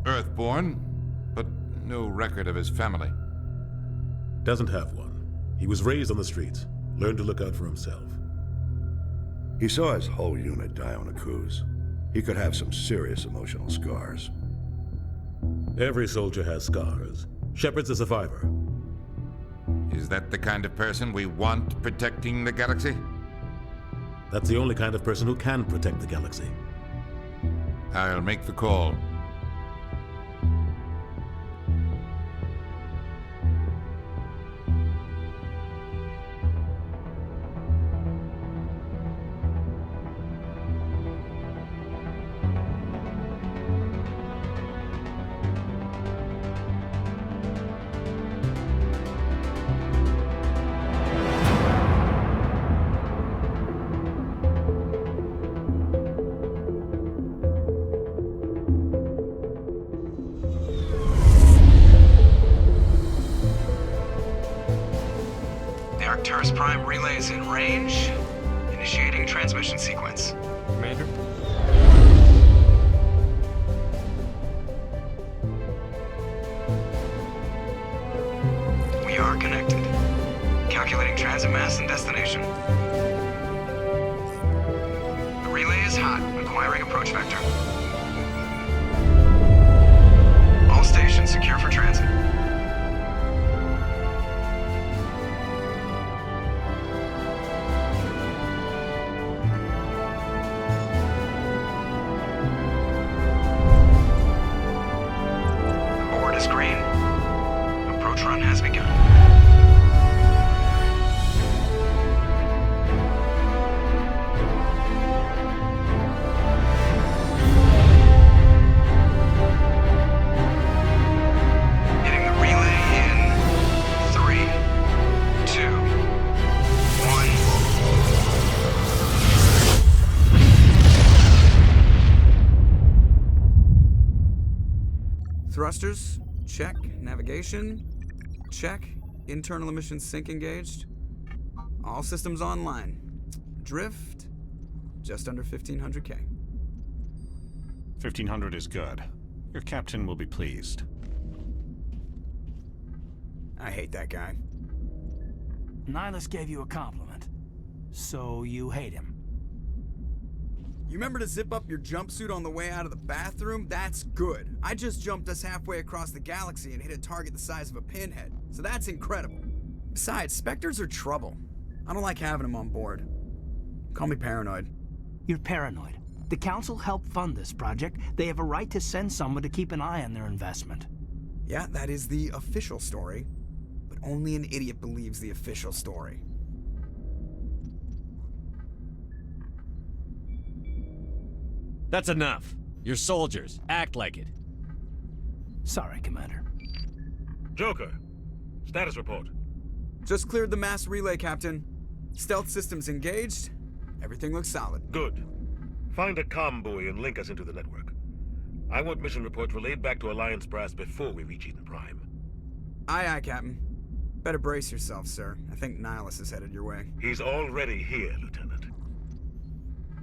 Earthborn, but no record of his family. Doesn't have one. He was raised on the streets, learned to look out for himself. He saw his whole unit die on a cruise. He could have some serious emotional scars. Every soldier has scars. Shepard's a survivor. Is that the kind of person we want protecting the galaxy? That's the only kind of person who can protect the galaxy. I'll make the call. Arcturus Prime relay is in range. Initiating transmission sequence. Commander? We are connected. Calculating transit mass and destination. The relay is hot. Acquiring approach vector. All stations secure for transit. Green. Approach run has begun. Hitting the relay in 3, 2, 1. Thrusters. Check. Navigation. Check. Internal emission sync engaged. All systems online. Drift. Just under 1500k. 1500 is good. Your captain will be pleased. I hate that guy. Nihilus gave you a compliment. So you hate him. You remember to zip up your jumpsuit on the way out of the bathroom? That's good. I just jumped us halfway across the galaxy and hit a target the size of a pinhead. So that's incredible. Besides, Spectres are trouble. I don't like having them on board. Call me paranoid. You're paranoid. The Council helped fund this project. They have a right to send someone to keep an eye on their investment. Yeah, that is the official story. But only an idiot believes the official story. That's enough. You're soldiers. Act like it. Sorry, Commander. Joker, status report. Just cleared the mass relay, Captain. Stealth systems engaged. Everything looks solid. Good. Find a comm buoy and link us into the network. I want mission reports relayed back to Alliance Brass before we reach Eden Prime. Aye, aye, Captain. Better brace yourself, sir. I think Nihilus is headed your way. He's already here, Lieutenant.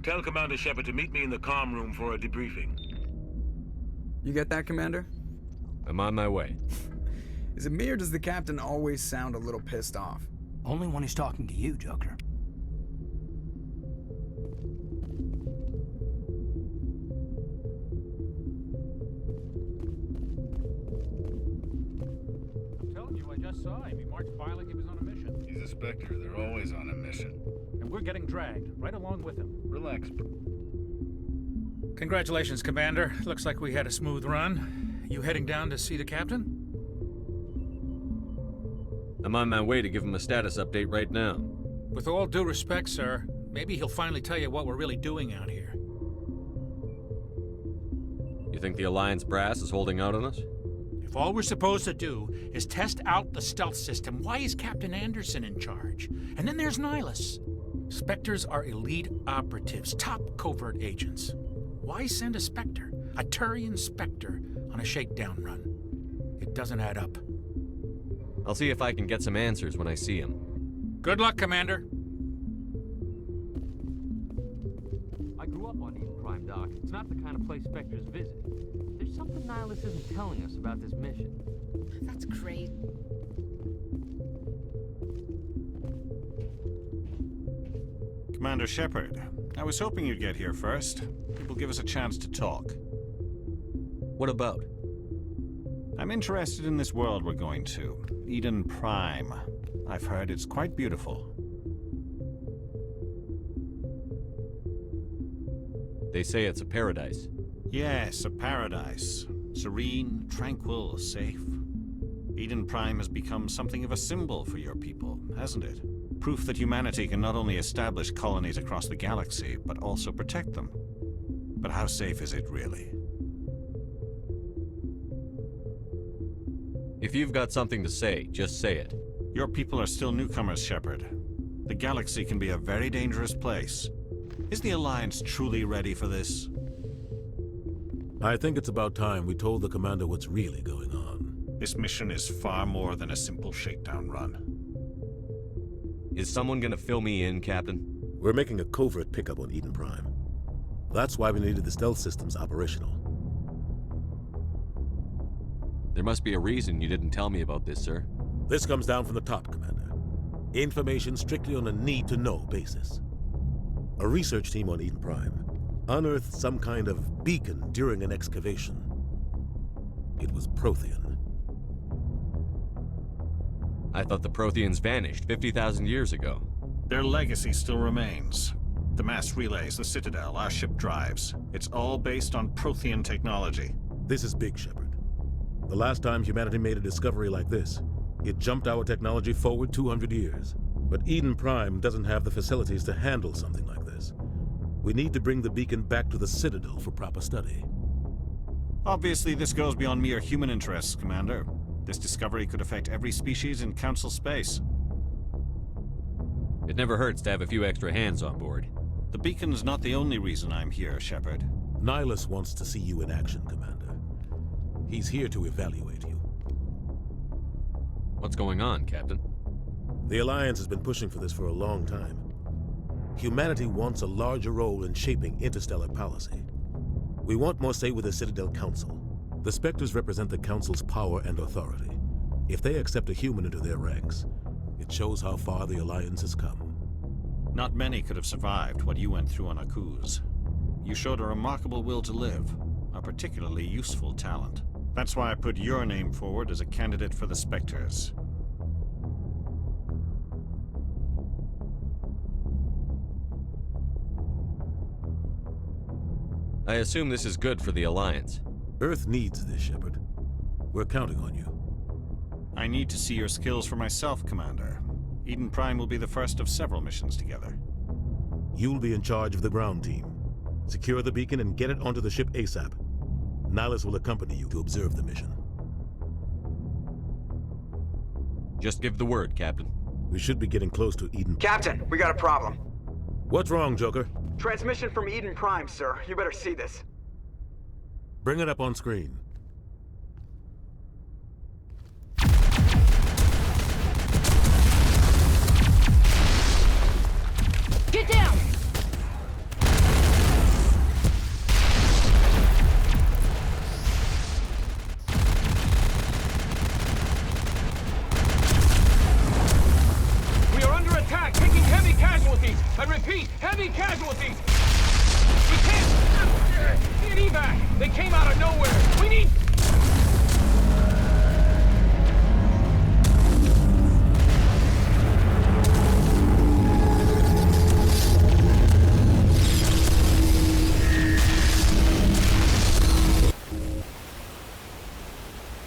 Tell Commander Shepard to meet me in the comm room for a debriefing. You get that, Commander? I'm on my way. Is it me or does the Captain always sound a little pissed off? Only when he's talking to you, Joker. I'm telling you, I just saw him. He marched by like he was on a mission. He's a Spectre. They're always on a mission. And we're getting dragged, right along with him. Relax. Congratulations, Commander. Looks like we had a smooth run. You heading down to see the Captain? I'm on my way to give him a status update right now. With all due respect, sir, maybe he'll finally tell you what we're really doing out here. You think the Alliance brass is holding out on us? If all we're supposed to do is test out the stealth system, why is Captain Anderson in charge? And then there's Nihilus. Spectres are elite operatives, top covert agents. Why send a Spectre, a Turian Spectre, on a shakedown run? It doesn't add up. I'll see if I can get some answers when I see him. Good luck, Commander. I grew up on Eden Prime, Doc. It's not the kind of place Spectres visit. There's something Nihilus Niles isn't telling us about this mission. That's great. Commander Shepard, I was hoping you'd get here first. It will give us a chance to talk. What about? I'm interested in this world we're going to, Eden Prime. I've heard it's quite beautiful. They say it's a paradise. Yes, a paradise. Serene, tranquil, safe. Eden Prime has become something of a symbol for your people, hasn't it? Proof that humanity can not only establish colonies across the galaxy, but also protect them. But how safe is it really? If you've got something to say, just say it. Your people are still newcomers, Shepard. The galaxy can be a very dangerous place. Is the Alliance truly ready for this? I think it's about time we told the commander what's really going on. This mission is far more than a simple shakedown run. Is someone gonna fill me in, Captain? We're making a covert pickup on Eden Prime. That's why we needed the stealth systems operational. There must be a reason you didn't tell me about this, sir. This comes down from the top, Commander. Information strictly on a need-to-know basis. A research team on Eden Prime unearthed some kind of beacon during an excavation. It was Prothean. I thought the Protheans vanished 50,000 years ago. Their legacy still remains. The mass relays, the Citadel, our ship drives. It's all based on Prothean technology. This is big, Shepard. The last time humanity made a discovery like this, it jumped our technology forward 200 years. But Eden Prime doesn't have the facilities to handle something like this. We need to bring the beacon back to the Citadel for proper study. Obviously, this goes beyond mere human interests, Commander. This discovery could affect every species in Council space. It never hurts to have a few extra hands on board. The beacon's not the only reason I'm here, Shepard. Nihilus wants to see you in action, Commander. He's here to evaluate you. What's going on, Captain? The Alliance has been pushing for this for a long time. Humanity wants a larger role in shaping interstellar policy. We want more say with the Citadel Council. The Spectres represent the Council's power and authority. If they accept a human into their ranks, it shows how far the Alliance has come. Not many could have survived what you went through on Akuz. You showed a remarkable will to live, a particularly useful talent. That's why I put your name forward as a candidate for the Spectres. I assume this is good for the Alliance. Earth needs this, Shepard. We're counting on you. I need to see your skills for myself, Commander. Eden Prime will be the first of several missions together. You'll be in charge of the ground team. Secure the beacon and get it onto the ship ASAP. Nihilus will accompany you to observe the mission. Just give the word, Captain. We should be getting close to Eden. Captain, we got a problem. What's wrong, Joker? Transmission from Eden Prime, sir. You better see this. Bring it up on screen. Get down! We are under attack, taking heavy casualties. I repeat, heavy casualties. We can't get evac. They came out of nowhere. We need.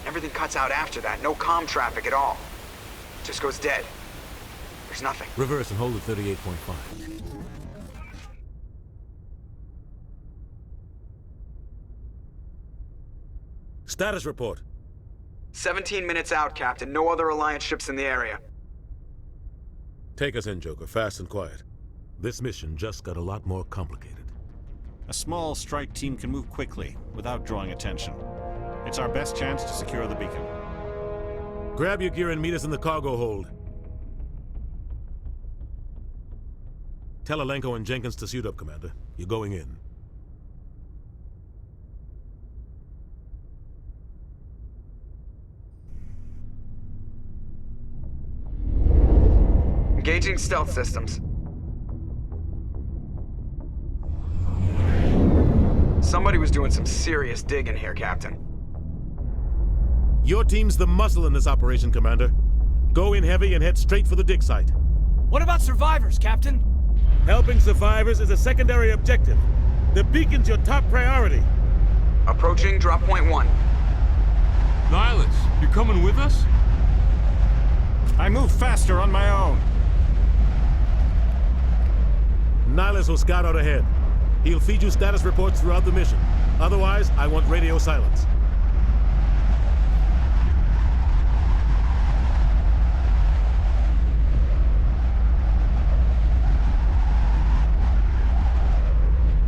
Everything cuts out after that. No comm traffic at all. Just goes dead. There's nothing. Reverse and hold at 38.5. Status report. 17 minutes out, Captain. No other Alliance ships in the area. Take us in, Joker, fast and quiet. This mission just got a lot more complicated. A small strike team can move quickly, without drawing attention. It's our best chance to secure the beacon. Grab your gear and meet us in the cargo hold. Tell Alenko and Jenkins to suit up, Commander. You're going in. Engaging stealth systems. Somebody was doing some serious digging here, Captain. Your team's the muscle in this operation, Commander. Go in heavy and head straight for the dig site. What about survivors, Captain? Helping survivors is a secondary objective. The beacon's your top priority. Approaching drop point 1. Nihilus, you coming with us? I move faster on my own. Nihilus will scout out ahead. He'll feed you status reports throughout the mission. Otherwise, I want radio silence.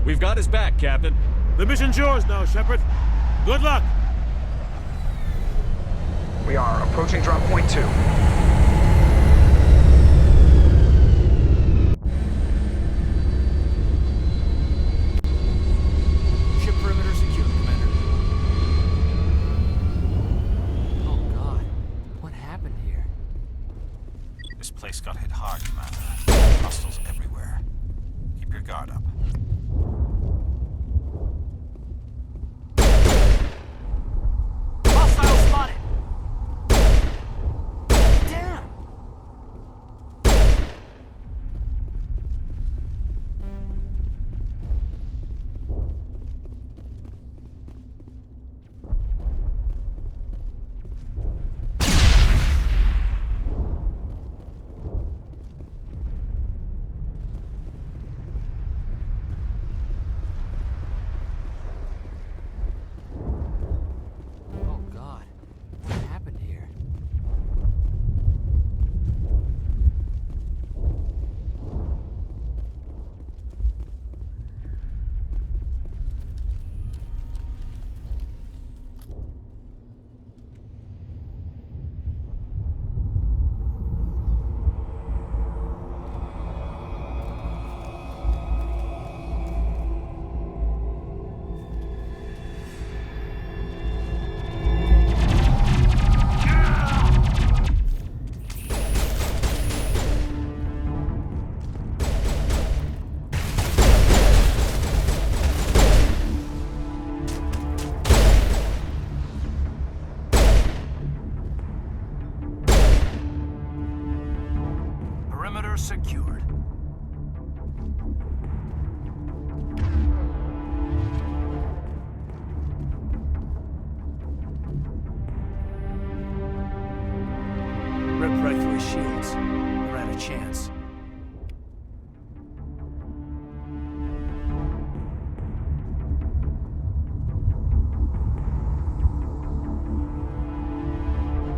We've got his back, Captain. The mission's yours now, Shepard. Good luck! We are approaching drop point 2. Ship perimeter secure, Commander. Oh God, what happened here? This place got hit hard, Commander. Hostiles everywhere. Keep your guard up. Hostile spotted! Damn! Oh God, what happened here? Perimeter secured. Ripped right through his shields. We're out of chance.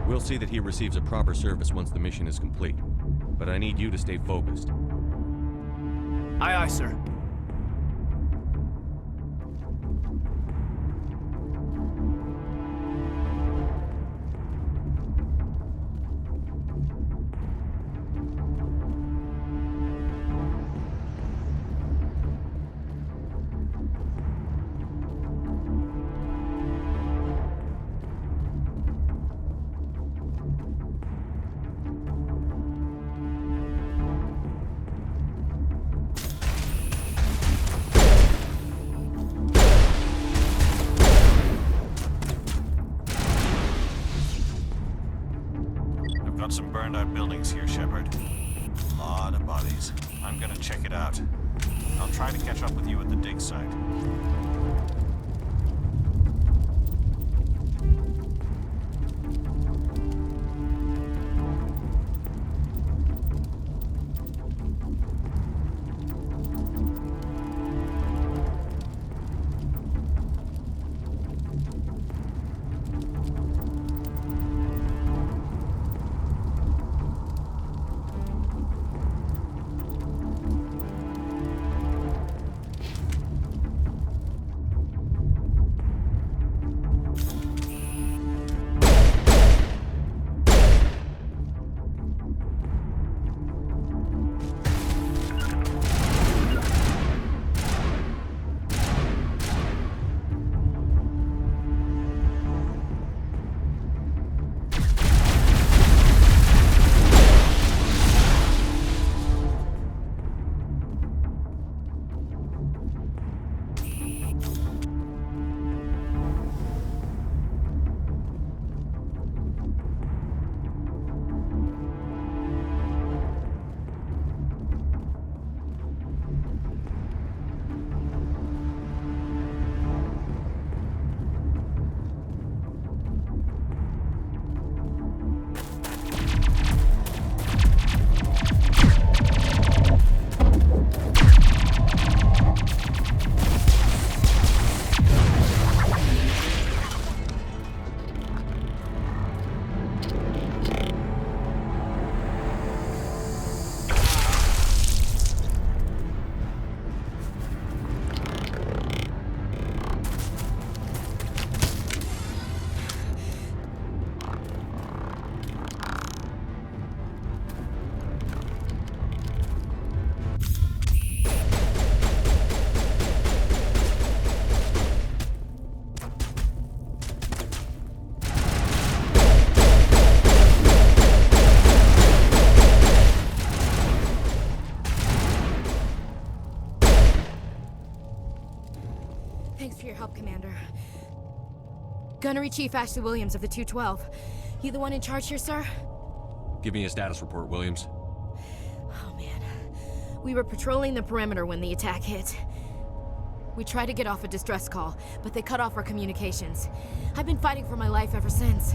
We'll see that he receives a proper service once the mission is complete. But I need you to stay focused. Aye, aye, sir. I've got some burned out buildings here, Shepard. A lot of bodies. I'm gonna check it out. I'll try to catch up with you at the dig site. Gunnery Chief Ashley Williams of the 212. You the one in charge here, sir? Give me a status report, Williams. Oh, man. We were patrolling the perimeter when the attack hit. We tried to get off a distress call, but they cut off our communications. I've been fighting for my life ever since.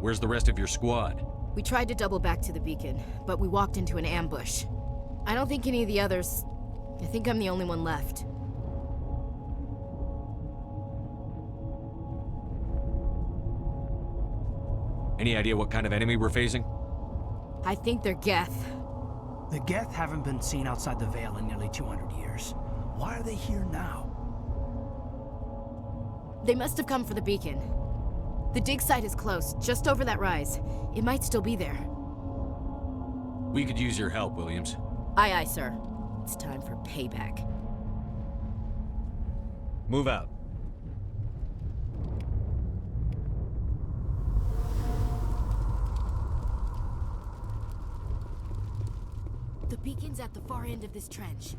Where's the rest of your squad? We tried to double back to the beacon, but we walked into an ambush. I don't think any of the others... I think I'm the only one left. Any idea what kind of enemy we're facing? I think they're Geth. The Geth haven't been seen outside the Veil in nearly 200 years. Why are they here now? They must have come for the beacon. The dig site is close, just over that rise. It might still be there. We could use your help, Williams. Aye, aye, sir. It's time for payback. Move out. The beacon's at the far end of this trench.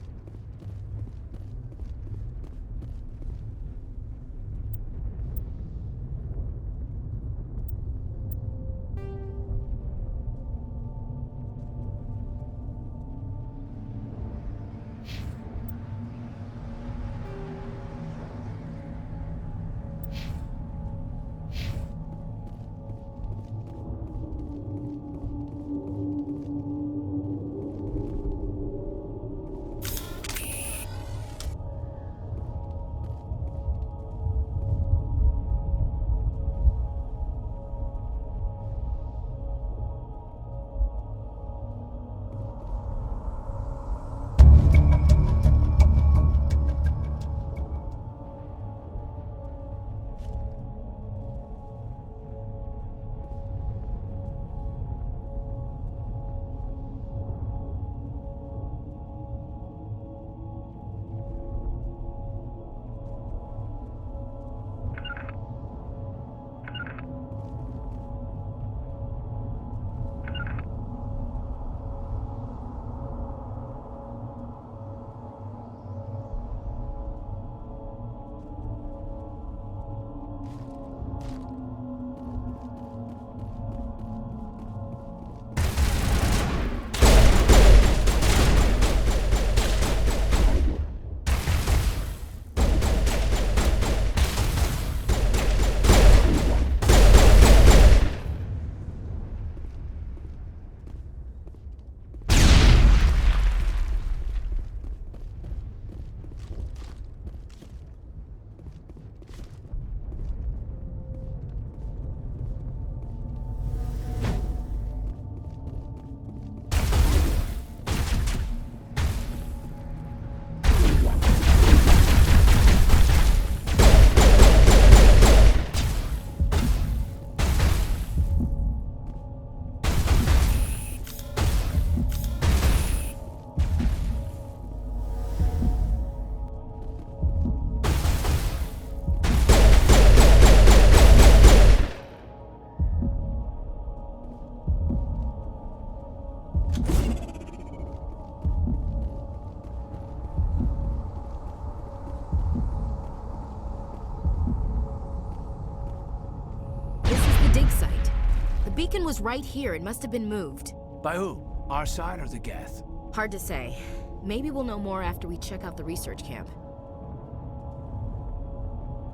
beacon was right here. It must have been moved. By who? Our side or the Geth? Hard to say. Maybe we'll know more after we check out the research camp.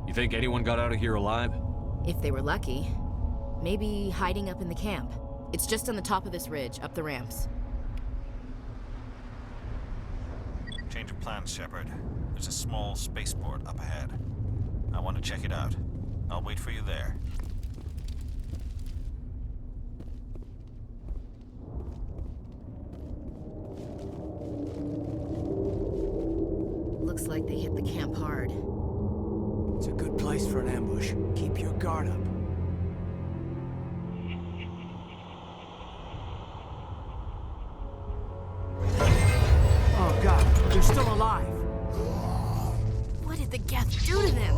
You think anyone got out of here alive? If they were lucky. Maybe hiding up in the camp. It's just on the top of this ridge, up the ramps. Change of plans, Shepard. There's a small spaceport up ahead. I want to check it out. I'll wait for you there. Looks like they hit the camp hard. It's a good place for an ambush. Keep your guard up. Oh God, they're still alive. What did the Geth do to them?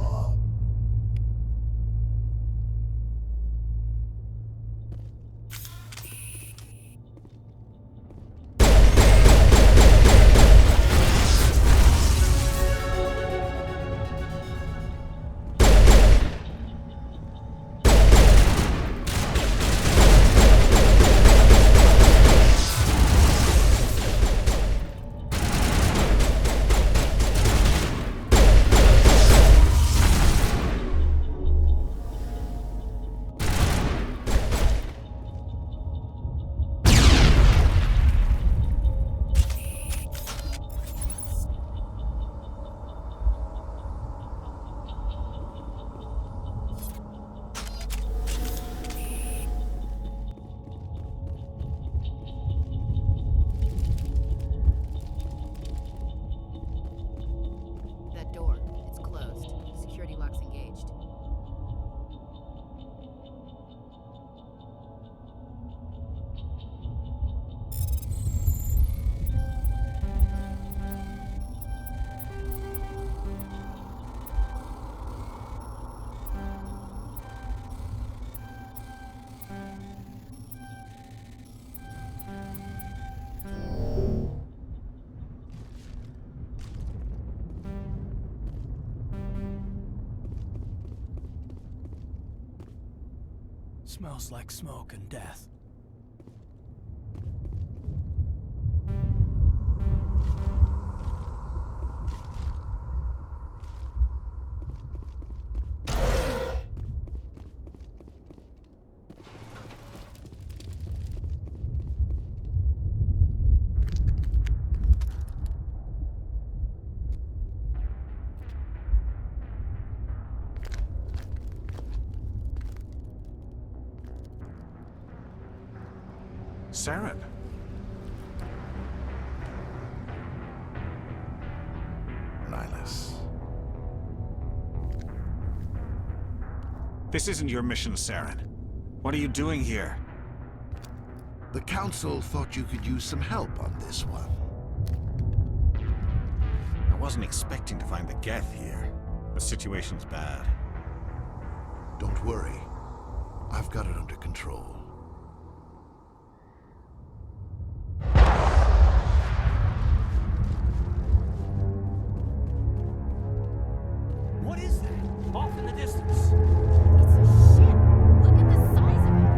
security locks engaged. Smells like smoke and death. Saren. Nihilus. This isn't your mission, Saren. What are you doing here? The Council thought you could use some help on this one. I wasn't expecting to find the Geth here. The situation's bad. Don't worry. I've got it under control. What is that? Off in the distance. It's a ship. Look at the size of it.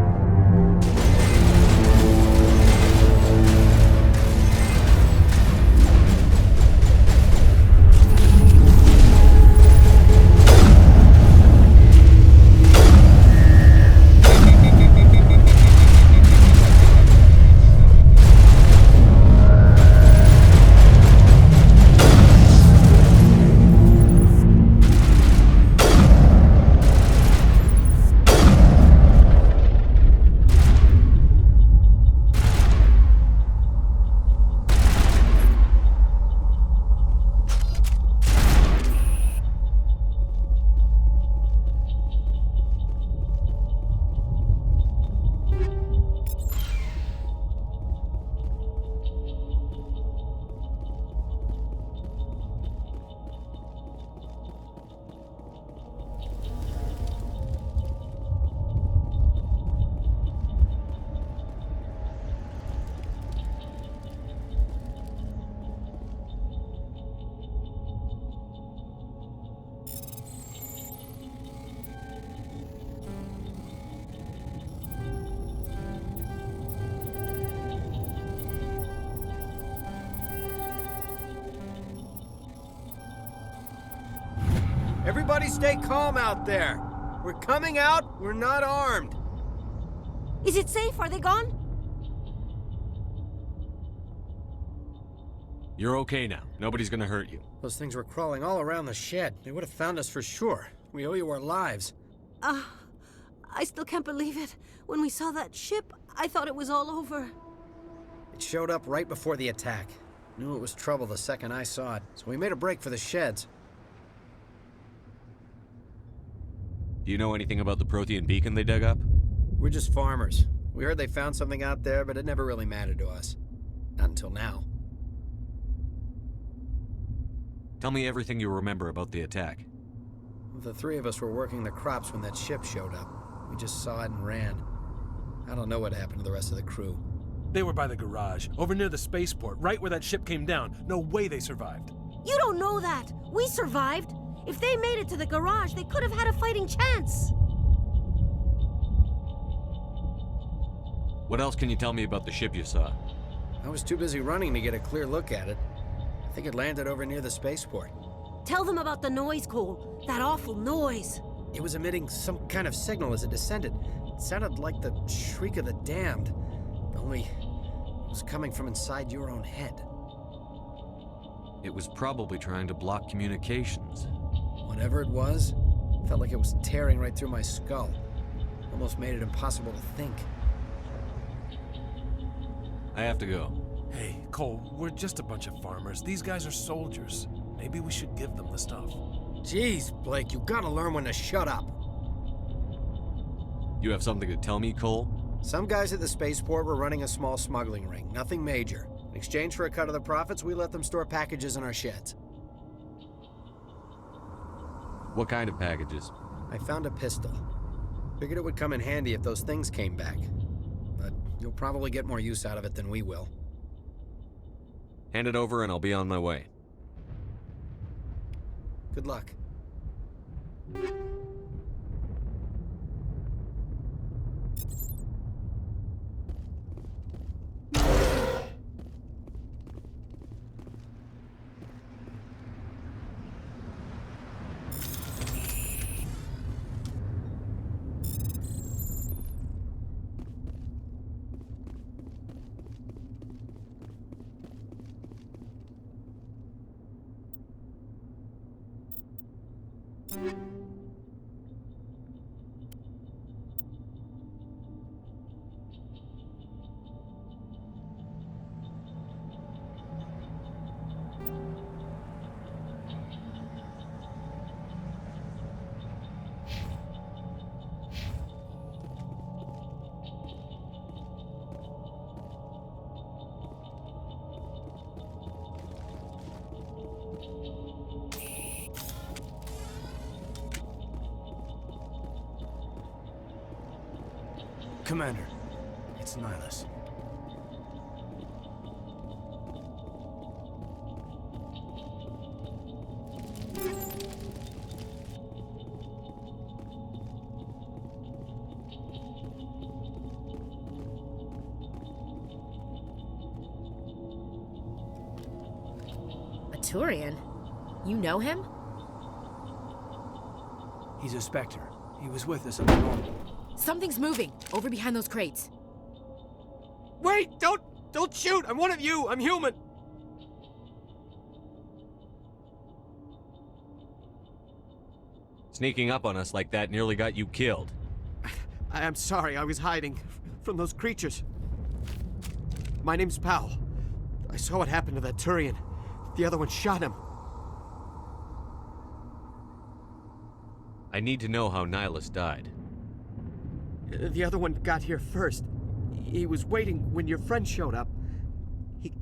Everybody stay calm out there. We're coming out, we're not armed. Is it safe? Are they gone? You're okay now. Nobody's gonna hurt you. Those things were crawling all around the shed. They would have found us for sure. We owe you our lives. I still can't believe it. When we saw that ship, I thought it was all over. It showed up right before the attack. Knew it was trouble the second I saw it, so we made a break for the sheds. Do you know anything about the Prothean beacon they dug up? We're just farmers. We heard they found something out there, but it never really mattered to us. Not until now. Tell me everything you remember about the attack. The three of us were working the crops when that ship showed up. We just saw it and ran. I don't know what happened to the rest of the crew. They were by the garage, over near the spaceport, right where that ship came down. No way they survived. You don't know that. We survived. If they made it to the garage, they could have had a fighting chance. What else can you tell me about the ship you saw? I was too busy running to get a clear look at it. I think it landed over near the spaceport. Tell them about the noise, Cole. That awful noise. It was emitting some kind of signal as it descended. It sounded like the shriek of the damned. Only it was coming from inside your own head. It was probably trying to block communications. Whatever it was, felt like it was tearing right through my skull. Almost made it impossible to think. I have to go. Hey, Cole, we're just a bunch of farmers. These guys are soldiers. Maybe we should give them the stuff. Jeez, Blake, you gotta learn when to shut up. You have something to tell me, Cole? Some guys at the spaceport were running a small smuggling ring, nothing major. In exchange for a cut of the profits, we let them store packages in our sheds. What kind of packages? I found a pistol. Figured it would come in handy if those things came back. But you'll probably get more use out of it than we will. Hand it over and I'll be on my way. Good luck. Commander, it's Nihilus. A Turian? You know him? He's a Spectre. He was with us on the normal. Something's moving, over behind those crates. Wait! Don't shoot! I'm one of you! I'm human! Sneaking up on us like that nearly got you killed. I'm sorry, I was hiding from those creatures. My name's Powell. I saw what happened to that Turian. The other one shot him. I need to know how Nihilus died. The other one got here first. He was waiting when your friend showed up.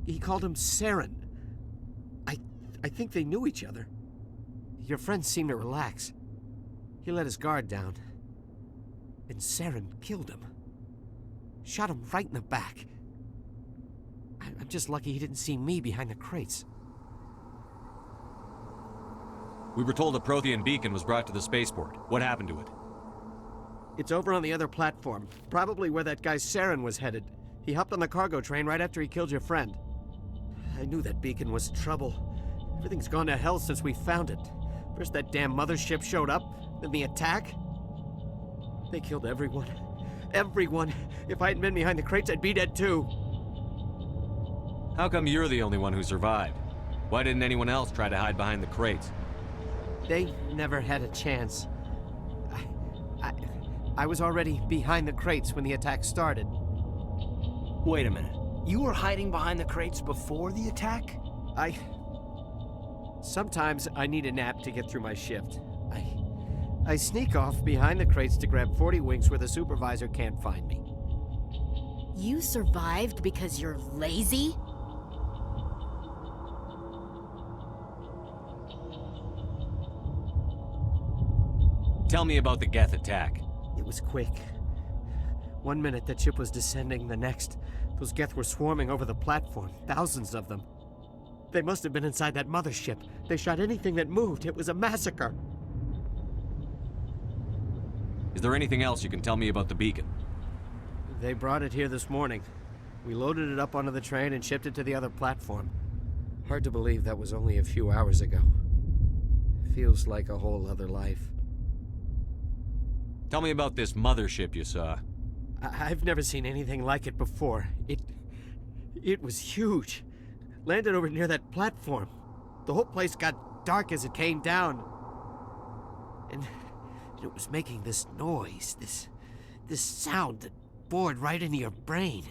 He called him Saren. I think they knew each other. Your friend seemed to relax. He let his guard down. And Saren killed him. Shot him right in the back. I'm just lucky he didn't see me behind the crates. We were told a Prothean beacon was brought to the spaceport. What happened to it? It's over on the other platform. Probably where that guy Saren was headed. He hopped on the cargo train right after he killed your friend. I knew that beacon was trouble. Everything's gone to hell since we found it. First that damn mothership showed up, then the attack. They killed everyone. Everyone. If I hadn't been behind the crates, I'd be dead too. How come you're the only one who survived? Why didn't anyone else try to hide behind the crates? They never had a chance. I was already behind the crates when the attack started. Wait a minute. You were hiding behind the crates before the attack? Sometimes I need a nap to get through my shift. I sneak off behind the crates to grab 40 winks where the supervisor can't find me. You survived because you're lazy? Tell me about the Geth attack. It was quick. 1 minute that ship was descending, the next, those Geth were swarming over the platform, thousands of them. They must have been inside that mothership. They shot anything that moved. It was a massacre. Is there anything else you can tell me about the beacon? They brought it here this morning. We loaded it up onto the train and shipped it to the other platform. Hard to believe that was only a few hours ago. Feels like a whole other life. Tell me about this mothership you saw. I've never seen anything like it before. It was huge. Landed over near that platform. The whole place got dark as it came down. And it was making this noise, this sound that bored right into your brain.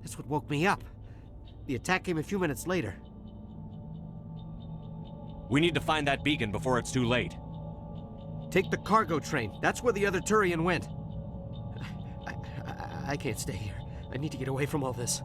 That's what woke me up. The attack came a few minutes later. We need to find that beacon before it's too late. Take the cargo train. That's where the other Turian went. I can't stay here. I need to get away from all this.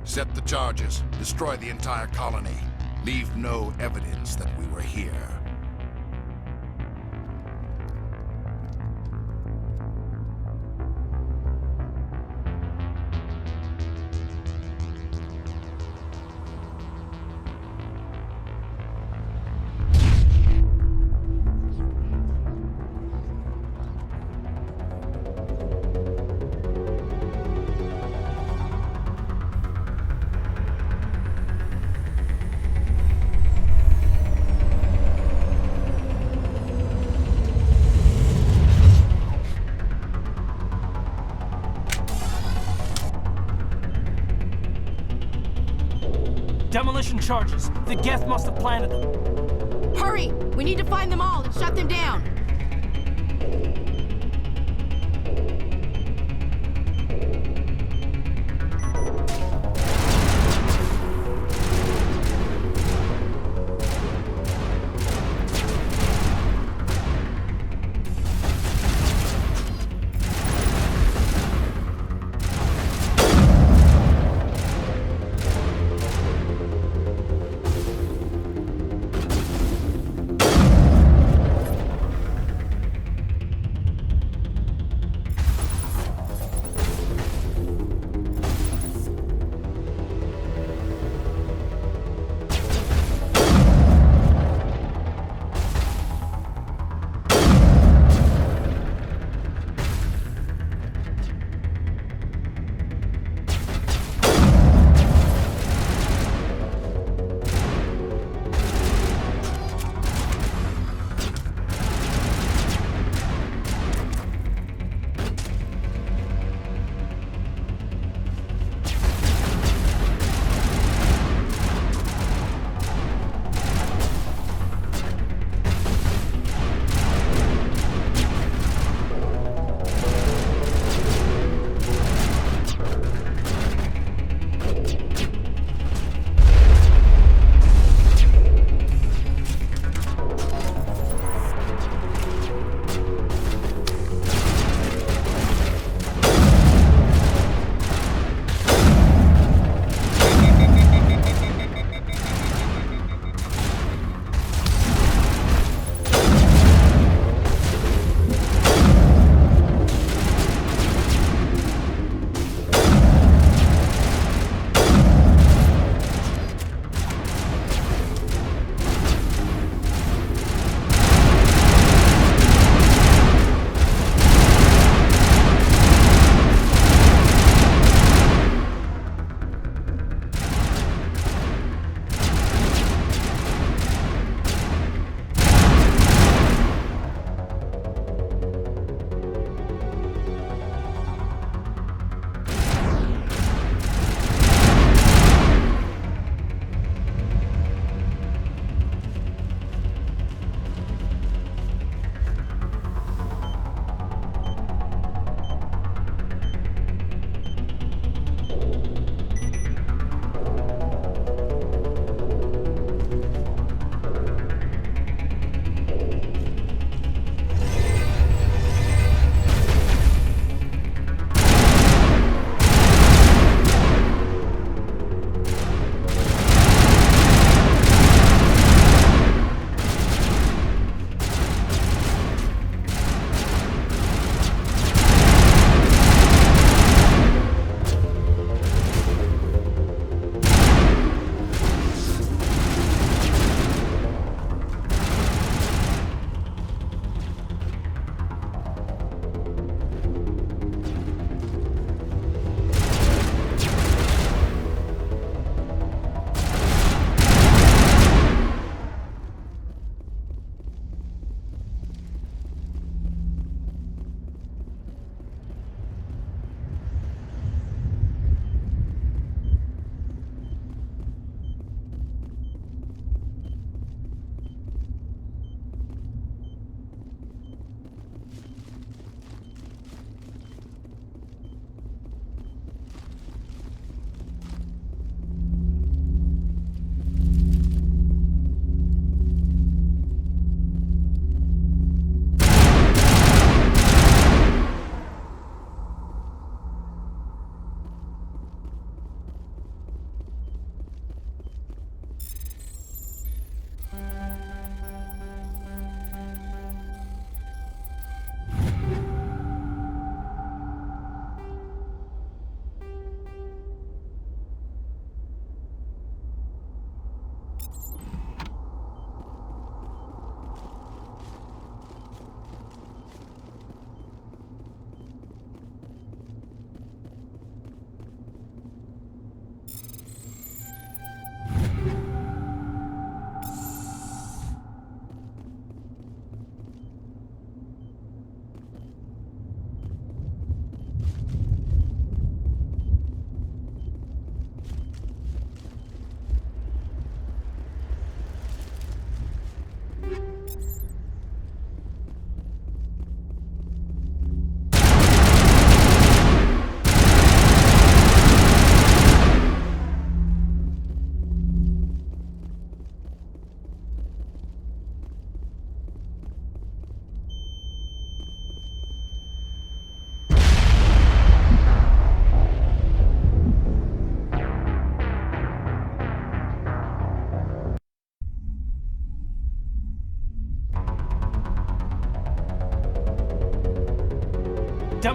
Set the charges. Destroy the entire colony. Leave no evidence that we were here. Demolition charges. The Geth must have planted them. Hurry! We need to find them all and shut them down.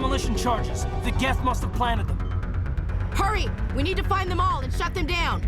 Demolition charges. The Geth must have planted them. Hurry! We need to find them all and shut them down!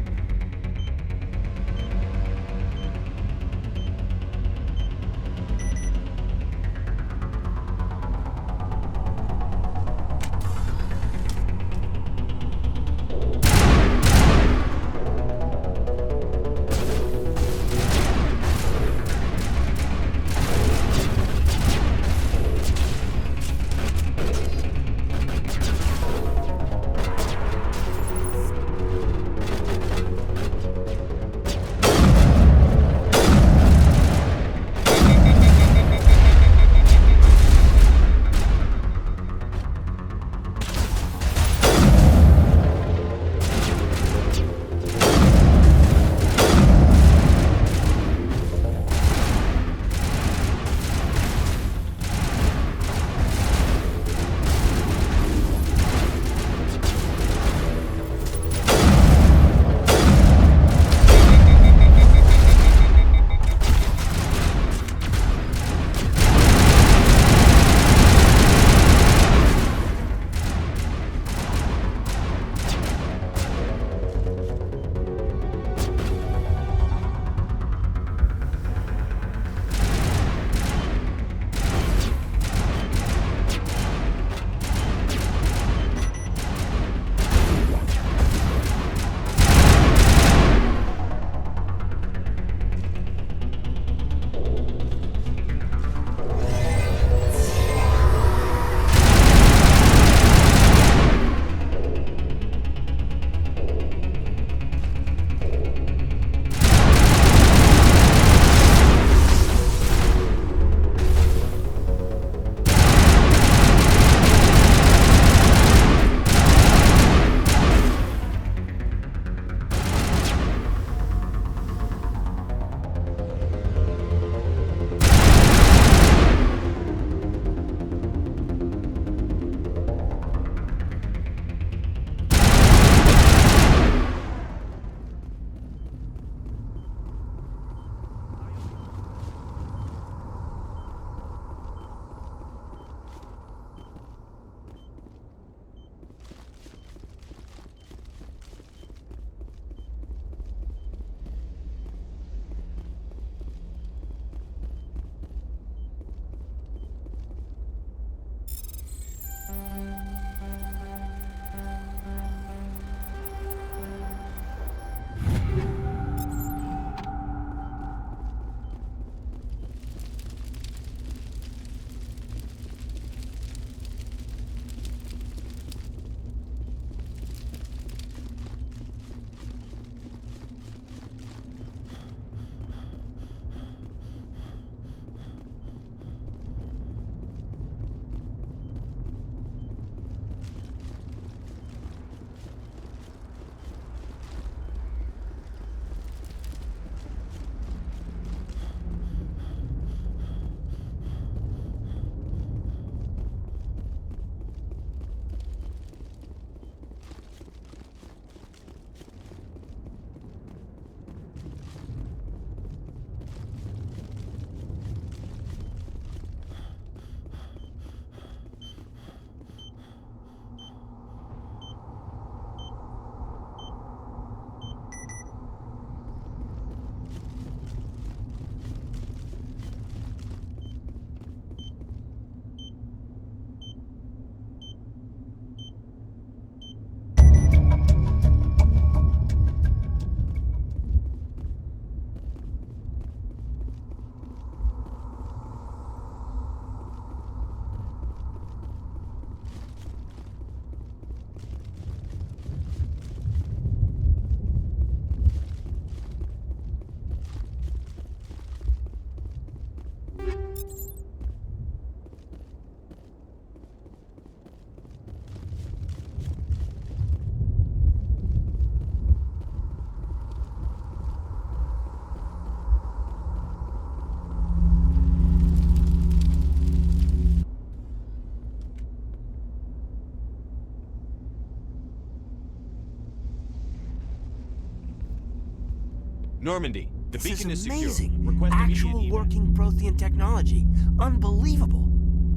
Normandy, the This beacon is is secure. amazing. Request immediate Actual evac. working Prothean technology. Unbelievable.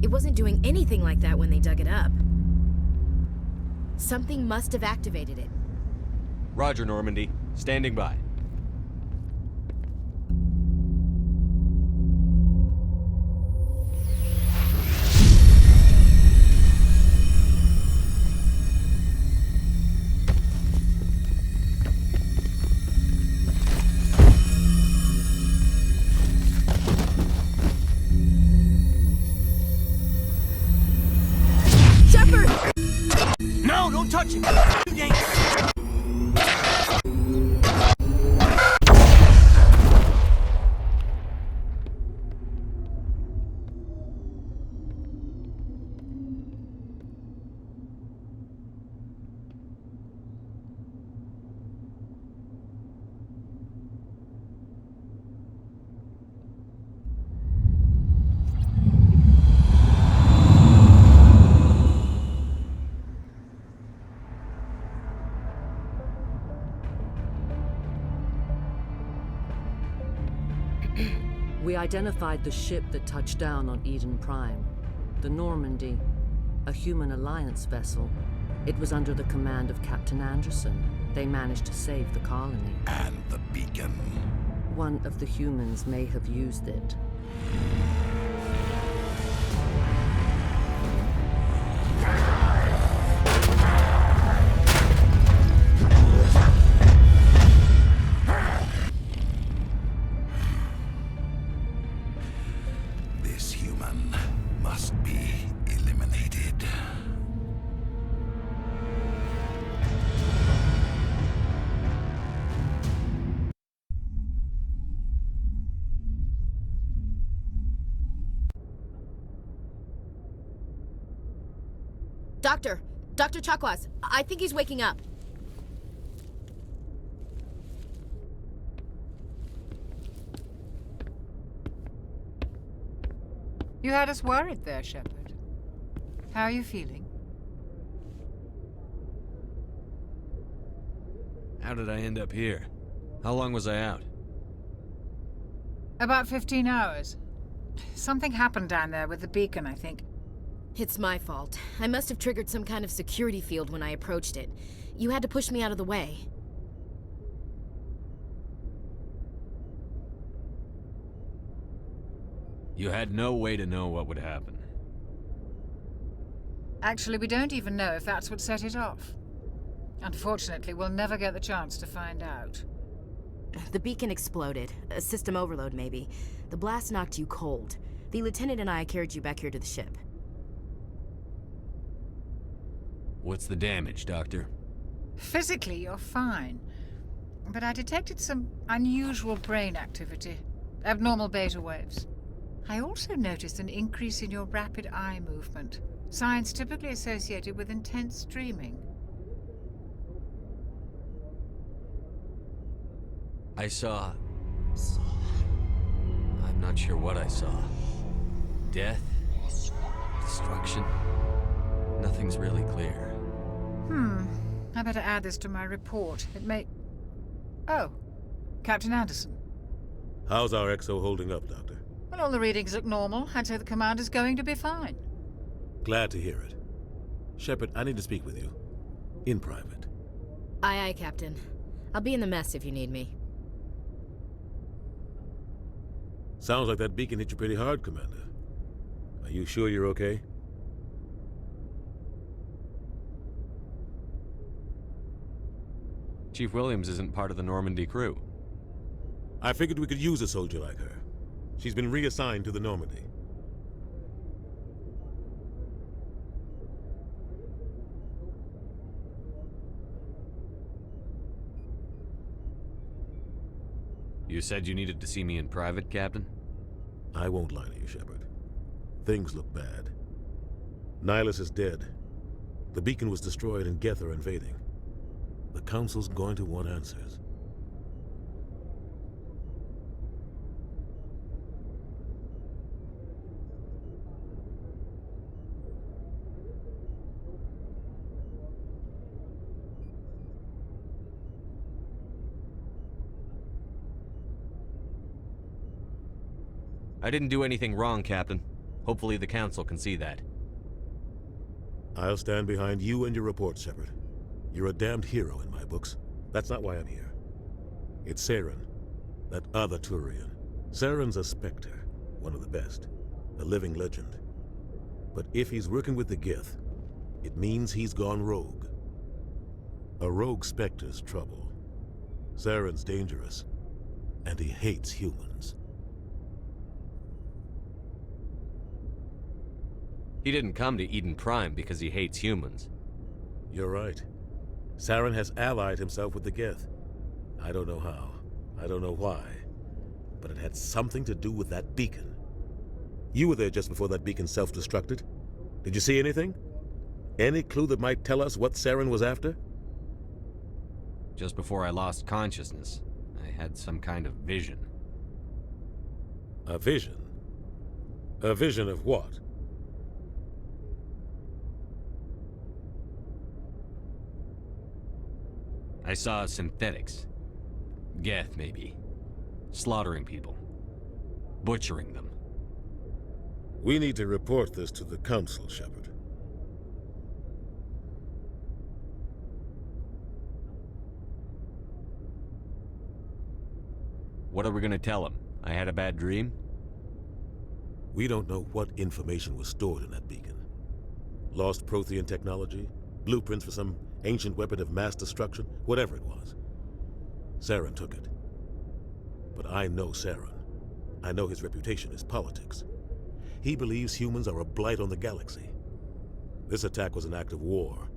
It wasn't doing anything like that when they dug it up. Something must have activated it. Roger, Normandy. Standing by. No, don't touch him! Too dangerous! We identified the ship that touched down on Eden Prime. The Normandy, a human alliance vessel. It was under the command of Captain Anderson. They managed to save the colony. And the beacon. One of the humans may have used it. This human must be eliminated. Dr. Chakwas, I think he's waking up. You had us worried there, Shepard. How are you feeling? How did I end up here? How long was I out? About 15 hours. Something happened down there with the beacon, I think. It's my fault. I must have triggered some kind of security field when I approached it. You had to push me out of the way. You had no way to know what would happen. Actually, we don't even know if that's what set it off. Unfortunately, we'll never get the chance to find out. The beacon exploded. A system overload, maybe. The blast knocked you cold. The lieutenant and I carried you back here to the ship. What's the damage, Doctor? Physically, you're fine. But I detected some unusual brain activity. Abnormal beta waves. I also noticed an increase in your rapid eye movement. Signs typically associated with intense dreaming. I saw... I'm not sure what I saw. Death? Destruction? Nothing's really clear. I better add this to my report. It may... Oh, Captain Anderson. How's our XO holding up, Doctor? Well, all the readings look normal. I'd say the commander's going to be fine. Glad to hear it. Shepard, I need to speak with you. In private. Aye, Captain. I'll be in the mess if you need me. Sounds like that beacon hit you pretty hard, Commander. Are you sure you're okay? Chief Williams isn't part of the Normandy crew. I figured we could use a soldier like her. She's been reassigned to the Normandy. You said you needed to see me in private, Captain? I won't lie to you, Shepard. Things look bad. Nihilus is dead. The beacon was destroyed and Geth are invading. The Council's going to want answers. I didn't do anything wrong, Captain. Hopefully the Council can see that. I'll stand behind you and your report, Shepard. You're a damned hero in my books. That's not why I'm here. It's Saren, that other Turian. Saren's a Spectre, one of the best, a living legend. But if he's working with the Gith, it means he's gone rogue. A rogue Spectre's trouble. Saren's dangerous, and he hates humans. He didn't come to Eden Prime because he hates humans. You're right. Saren has allied himself with the Gith. I don't know how. I don't know why. But it had something to do with that beacon. You were there just before that beacon self-destructed. Did you see anything? Any clue that might tell us what Saren was after? Just before I lost consciousness, I had some kind of vision. A vision? A vision of what? I saw synthetics. Geth, maybe. Slaughtering people. Butchering them. We need to report this to the Council, Shepard. What are we gonna tell him? I had a bad dream? We don't know what information was stored in that beacon. Lost Prothean technology? Blueprints for some ancient weapon of mass destruction? Whatever it was. Saren took it. But I know Saren. I know his reputation is politics. He believes humans are a blight on the galaxy. This attack was an act of war.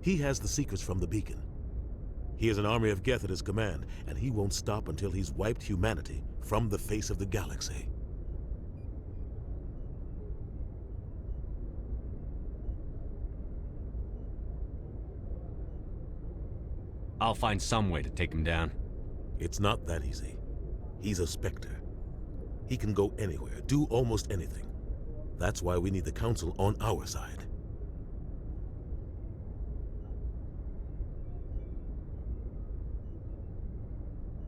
He has the secrets from the beacon. He has an army of Geth at his command, and he won't stop until he's wiped humanity from the face of the galaxy. I'll find some way to take him down. It's not that easy. He's a Spectre. He can go anywhere, do almost anything. That's why we need the Council on our side.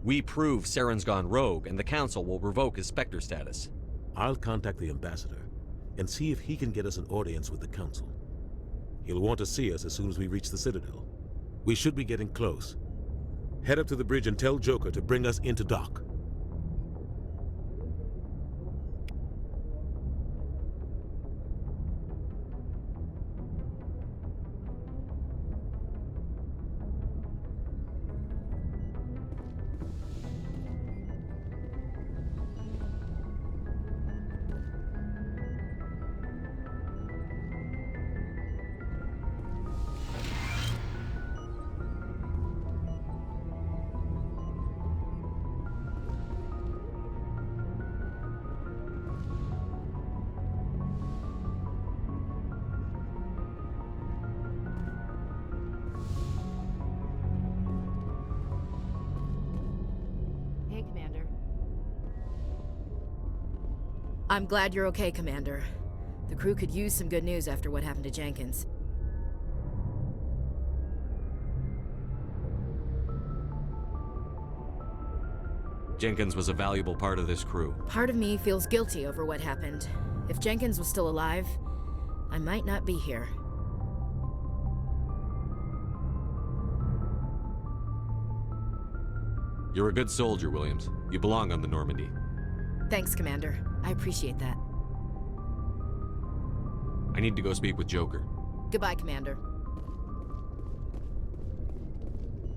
We prove Saren's gone rogue, and the Council will revoke his Spectre status. I'll contact the Ambassador and see if he can get us an audience with the Council. He'll want to see us as soon as we reach the Citadel. We should be getting close. Head up to the bridge and tell Joker to bring us into dock. I'm glad you're okay, Commander. The crew could use some good news after what happened to Jenkins. Jenkins was a valuable part of this crew. Part of me feels guilty over what happened. If Jenkins was still alive, I might not be here. You're a good soldier, Williams. You belong on the Normandy. Thanks, Commander. I appreciate that. I need to go speak with Joker. Goodbye, Commander.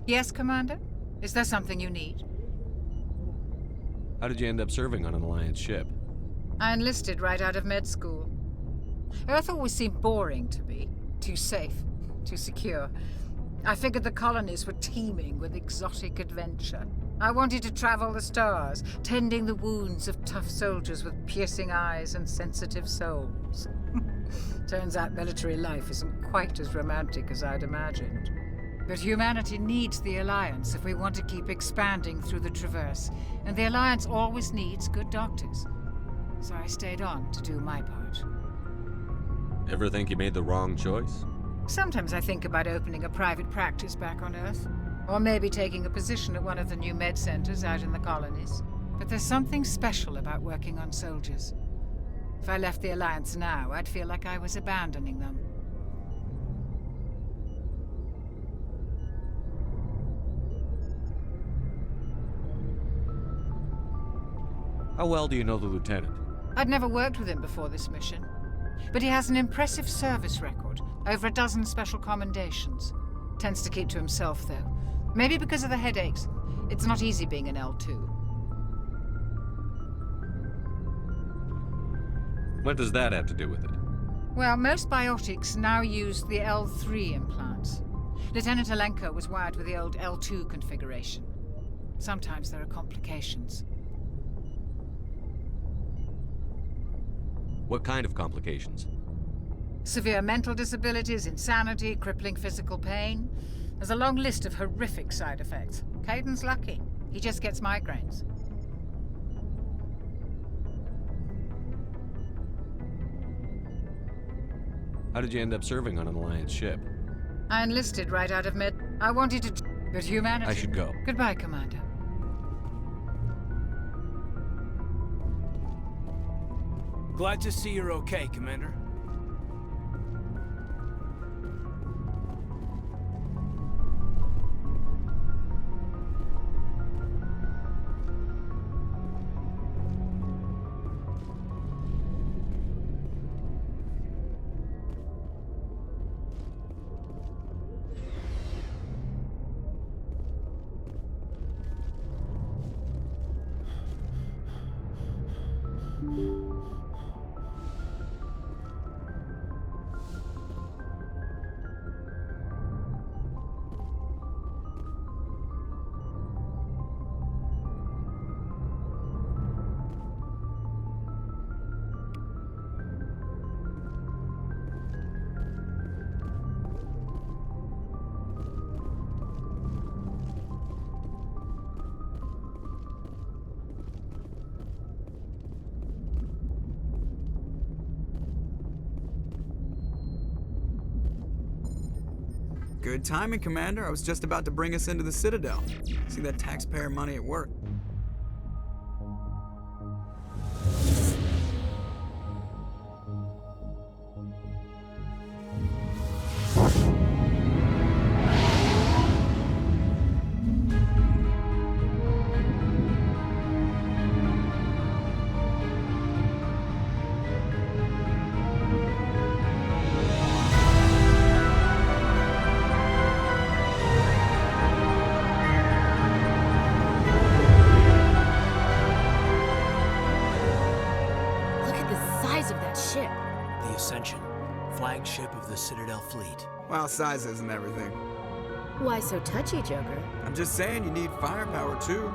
Yes, Commander? Is there something you need? How did you end up serving on an Alliance ship? I enlisted right out of med school. Earth always seemed boring to me. Too safe, too secure. I figured the colonies were teeming with exotic adventure. I wanted to travel the stars, tending the wounds of tough soldiers with piercing eyes and sensitive souls. Turns out military life isn't quite as romantic as I'd imagined. But humanity needs the Alliance if we want to keep expanding through the Traverse, and the Alliance always needs good doctors. So I stayed on to do my part. Ever think you made the wrong choice? Sometimes I think about opening a private practice back on Earth. Or maybe taking a position at one of the new med centers out in the colonies. But there's something special about working on soldiers. If I left the Alliance now, I'd feel like I was abandoning them. How well do you know the Lieutenant? I'd never worked with him before this mission. But he has an impressive service record, over a dozen special commendations. Tends to keep to himself, though. Maybe because of the headaches. It's not easy being an L2. What does that have to do with it? Well, most biotics now use the L3 implants. Lieutenant Alenko was wired with the old L2 configuration. Sometimes there are complications. What kind of complications? Severe mental disabilities, insanity, crippling physical pain. There's a long list of horrific side effects. Caden's lucky. He just gets migraines. How did you end up serving on an Alliance ship? I enlisted right out of med. I wanted to but humanity. I should go. Goodbye, Commander. Glad to see you're okay, Commander. Good timing, Commander. I was just about to bring us into the Citadel. See that taxpayer money at work. Flagship of the Citadel fleet. Well, size isn't everything. Why so touchy, Joker? I'm just saying you need firepower, too.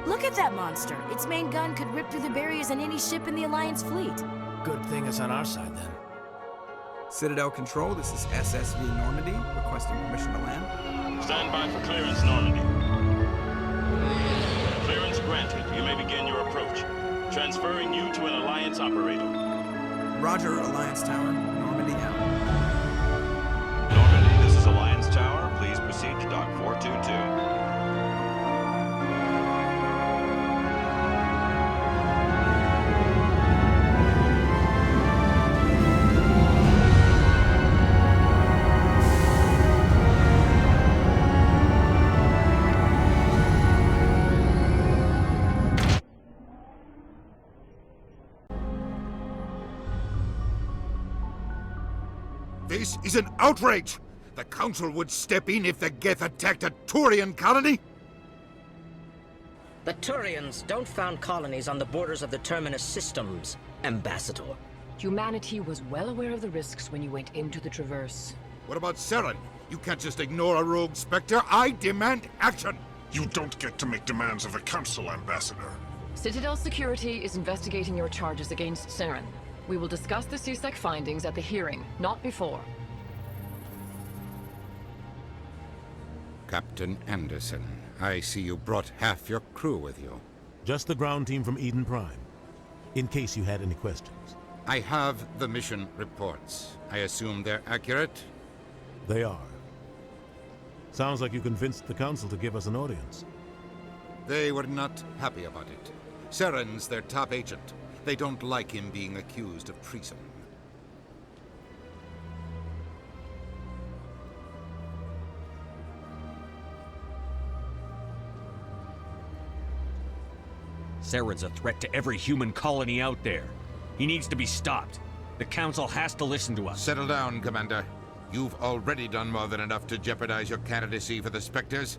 Look at that monster. Its main gun could rip through the barriers in any ship in the Alliance fleet. Good thing it's on our side, then. Citadel Control, this is SSV Normandy, requesting permission to land. Stand by for clearance, Normandy. Clearance granted. You may begin your approach. Transferring you to an Alliance operator. Roger, Alliance Tower. Normandy out. Normandy, this is Alliance Tower. Please proceed to Dock 422. This is an outrage! The Council would step in if the Geth attacked a Turian colony? The Turians don't found colonies on the borders of the Terminus systems, Ambassador. Humanity was well aware of the risks when you went into the Traverse. What about Saren? You can't just ignore a rogue Spectre. I demand action! You don't get to make demands of the Council, Ambassador. Citadel Security is investigating your charges against Saren. We will discuss the CSEC findings at the hearing, not before. Captain Anderson, I see you brought half your crew with you. Just the ground team from Eden Prime, in case you had any questions. I have the mission reports. I assume they're accurate? They are. Sounds like you convinced the Council to give us an audience. They were not happy about it. Saren's their top agent. They don't like him being accused of treason. Saren's a threat to every human colony out there. He needs to be stopped. The Council has to listen to us. Settle down, Commander. You've already done more than enough to jeopardize your candidacy for the Spectres.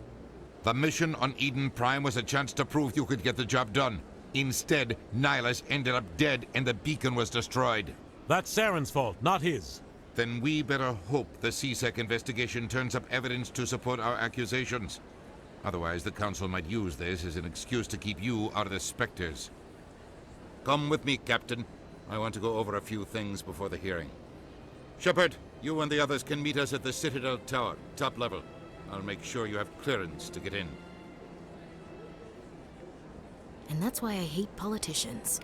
The mission on Eden Prime was a chance to prove you could get the job done. Instead, Nihilus ended up dead and the beacon was destroyed. That's Saren's fault, not his. Then we better hope the CSEC investigation turns up evidence to support our accusations. Otherwise, the Council might use this as an excuse to keep you out of the Spectres. Come with me, Captain. I want to go over a few things before the hearing. Shepard, you and the others can meet us at the Citadel Tower, top level. I'll make sure you have clearance to get in. And that's why I hate politicians.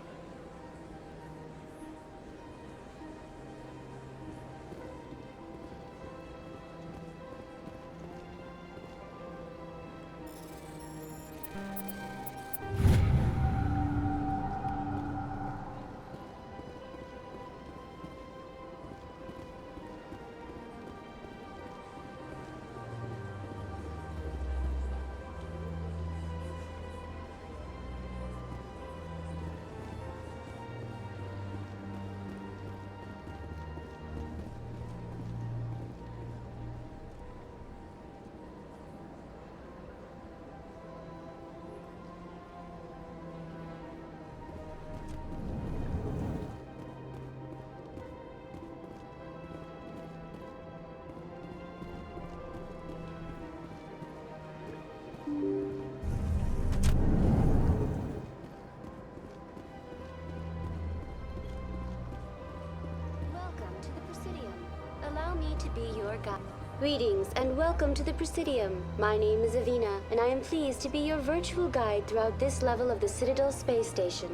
Greetings and welcome to the Presidium. My name is Avina, and I am pleased to be your virtual guide throughout this level of the Citadel space station.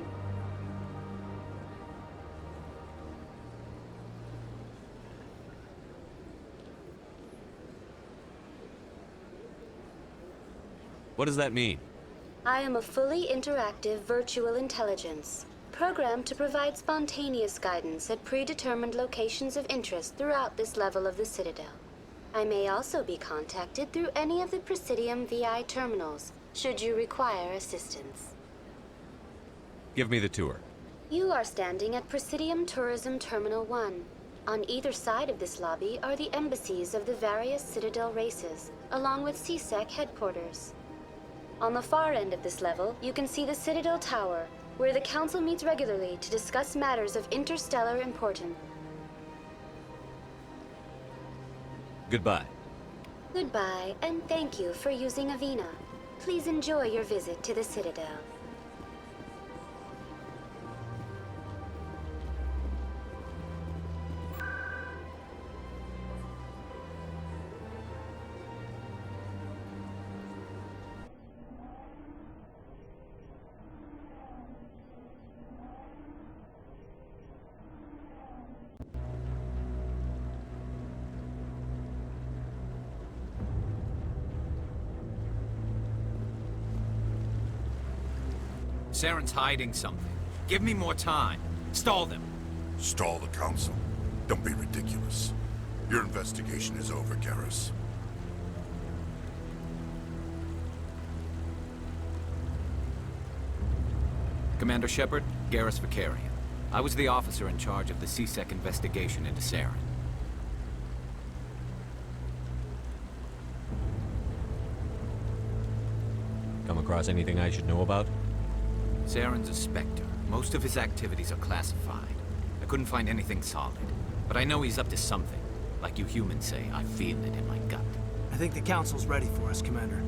What does that mean? I am a fully interactive virtual intelligence, programmed to provide spontaneous guidance at predetermined locations of interest throughout this level of the Citadel. I may also be contacted through any of the Presidium VI terminals, should you require assistance. Give me the tour. You are standing at Presidium Tourism Terminal 1. On either side of this lobby are the embassies of the various Citadel races, along with CSEC headquarters. On the far end of this level, you can see the Citadel Tower, where the Council meets regularly to discuss matters of interstellar importance. Goodbye. Goodbye, and thank you for using Avina. Please enjoy your visit to the Citadel. Saren's hiding something. Give me more time. Stall them. Stall the Council? Don't be ridiculous. Your investigation is over, Garrus. Commander Shepard, Garrus Vicarian. I was the officer in charge of the CSEC investigation into Saren. Come across anything I should know about? Saren's a Spectre. Most of his activities are classified. I couldn't find anything solid. But I know he's up to something. Like you humans say, I feel it in my gut. I think the Council's ready for us, Commander.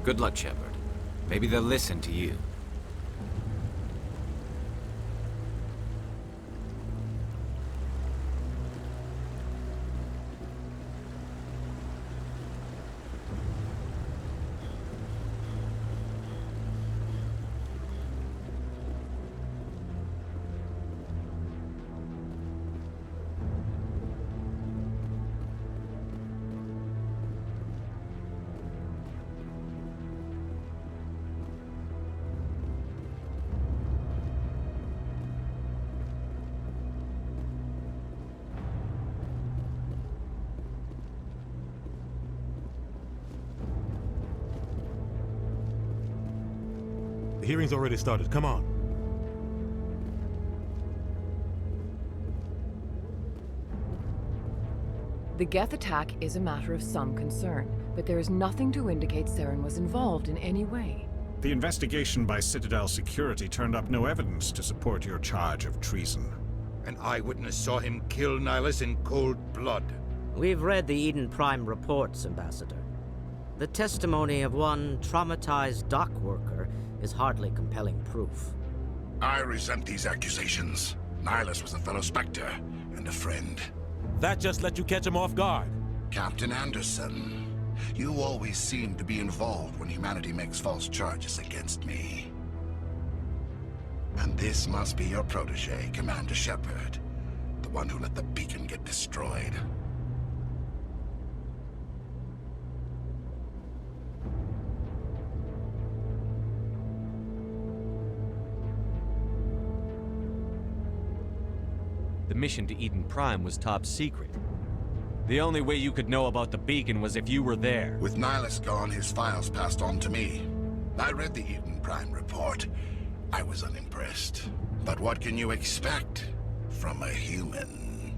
Good luck, Shepard. Maybe they'll listen to you. The hearing's already started. Come on. The Geth attack is a matter of some concern, but there is nothing to indicate Saren was involved in any way. The investigation by Citadel Security turned up no evidence to support your charge of treason. An eyewitness saw him kill Nihilus in cold blood. We've read the Eden Prime reports, Ambassador. The testimony of one traumatized dock worker is hardly compelling proof. I resent these accusations. Nihilus was a fellow Spectre and a friend. That just let you catch him off guard. Captain Anderson, you always seem to be involved when humanity makes false charges against me. And this must be your protege, Commander Shepard, the one who let the beacon get destroyed. The mission to Eden Prime was top secret. The only way you could know about the beacon was if you were there. With Nihilus gone, his files passed on to me. I read the Eden Prime report. I was unimpressed. But what can you expect from a human?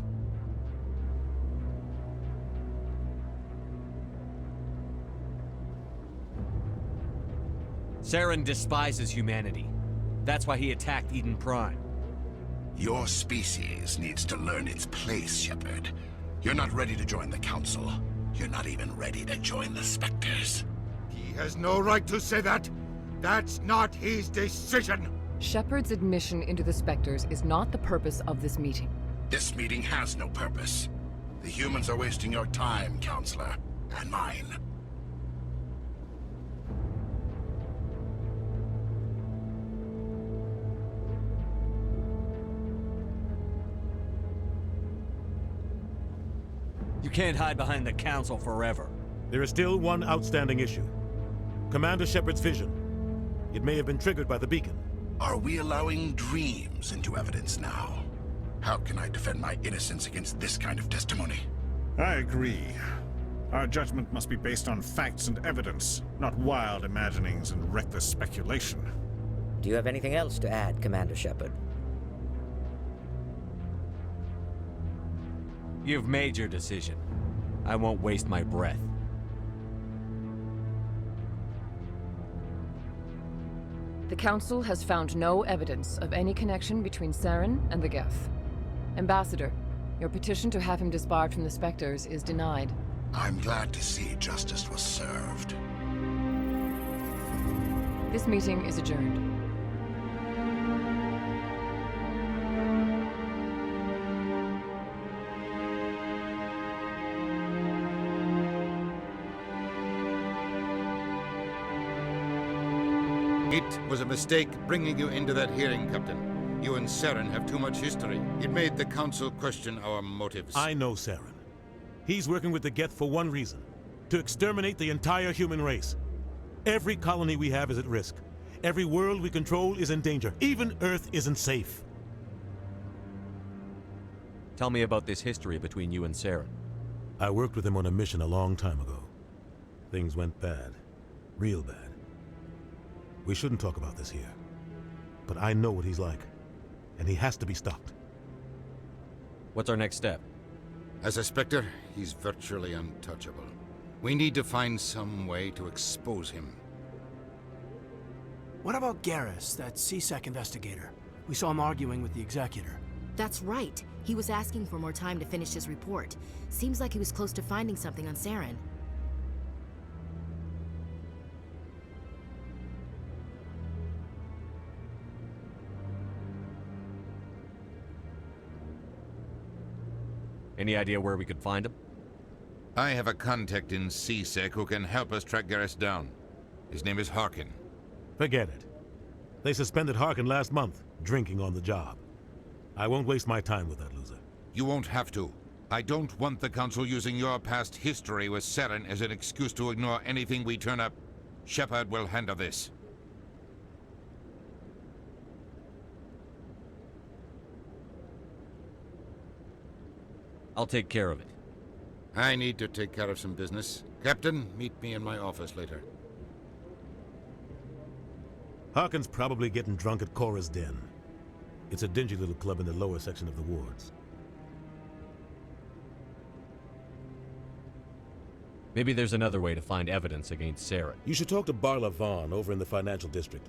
Saren despises humanity. That's why he attacked Eden Prime. Your species needs to learn its place, Shepard. You're not ready to join the Council. You're not even ready to join the Spectres. He has no right to say that. That's not his decision. Shepard's admission into the Spectres is not the purpose of this meeting. This meeting has no purpose. The humans are wasting your time, Counselor, and mine. You can't hide behind the Council forever. There is still one outstanding issue. Commander Shepard's vision. It may have been triggered by the beacon. Are we allowing dreams into evidence now? How can I defend my innocence against this kind of testimony? I agree. Our judgment must be based on facts and evidence, not wild imaginings and reckless speculation. Do you have anything else to add, Commander Shepard? You've made your decision. I won't waste my breath. The Council has found no evidence of any connection between Saren and the Geth. Ambassador, your petition to have him disbarred from the Spectres is denied. I'm glad to see justice was served. This meeting is adjourned. It was a mistake bringing you into that hearing, Captain. You and Saren have too much history. It made the Council question our motives. I know Saren. He's working with the Geth for one reason. To exterminate the entire human race. Every colony we have is at risk. Every world we control is in danger. Even Earth isn't safe. Tell me about this history between you and Saren. I worked with him on a mission a long time ago. Things went bad. Real bad. We shouldn't talk about this here. But I know what he's like. And he has to be stopped. What's our next step? As a Spectre, he's virtually untouchable. We need to find some way to expose him. What about Garrus, that CSEC investigator? We saw him arguing with the Executor. That's right. He was asking for more time to finish his report. Seems like he was close to finding something on Saren. Any idea where we could find him? I have a contact in CSEC who can help us track Garrus down. His name is Harkin. Forget it. They suspended Harkin last month, drinking on the job. I won't waste my time with that loser. You won't have to. I don't want the Council using your past history with Saren as an excuse to ignore anything we turn up. Shepard will handle this. I'll take care of it. I need to take care of some business. Captain, meet me in my office later. Harkin's probably getting drunk at Cora's Den. It's a dingy little club in the lower section of the wards. Maybe there's another way to find evidence against Saren. You should talk to Barla Vaughn over in the financial district.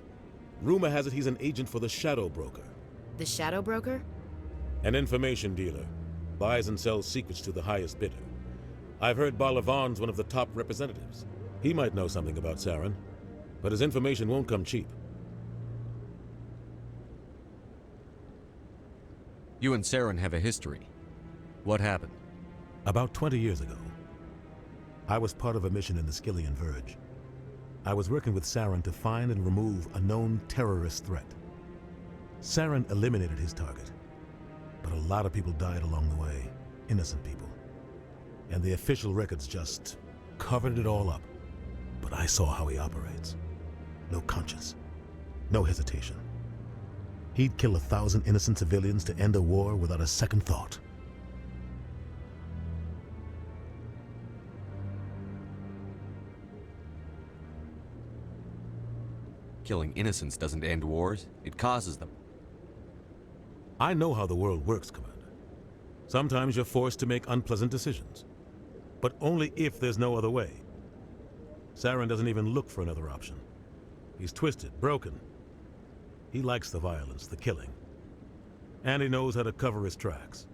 Rumor has it he's an agent for the Shadow Broker. The Shadow Broker? An information dealer. Buys and sells secrets to the highest bidder. I've heard Barla Vaughn's one of the top representatives. He might know something about Saren, but his information won't come cheap. You and Saren have a history. What happened? About 20 years ago, I was part of a mission in the Skillian Verge. I was working with Saren to find and remove a known terrorist threat. Saren eliminated his target, but a lot of people died along the way, innocent people. And the official records just covered it all up. But I saw how he operates. No conscience, no hesitation. He'd kill 1,000 innocent civilians to end a war without a second thought. Killing innocents doesn't end wars, it causes them. I know how the world works, Commander. Sometimes you're forced to make unpleasant decisions, but only if there's no other way. Saren doesn't even look for another option. He's twisted, broken. He likes the violence, the killing. And he knows how to cover his tracks.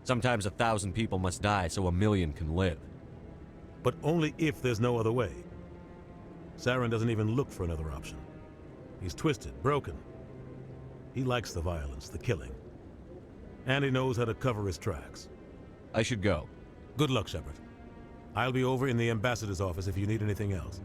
Sometimes 1,000 people must die so 1,000,000 can live. But only if there's no other way. Saren doesn't even look for another option. He's twisted, broken. He likes the violence, the killing. And he knows how to cover his tracks. I should go. Good luck, Shepard. I'll be over in the ambassador's office if you need anything else.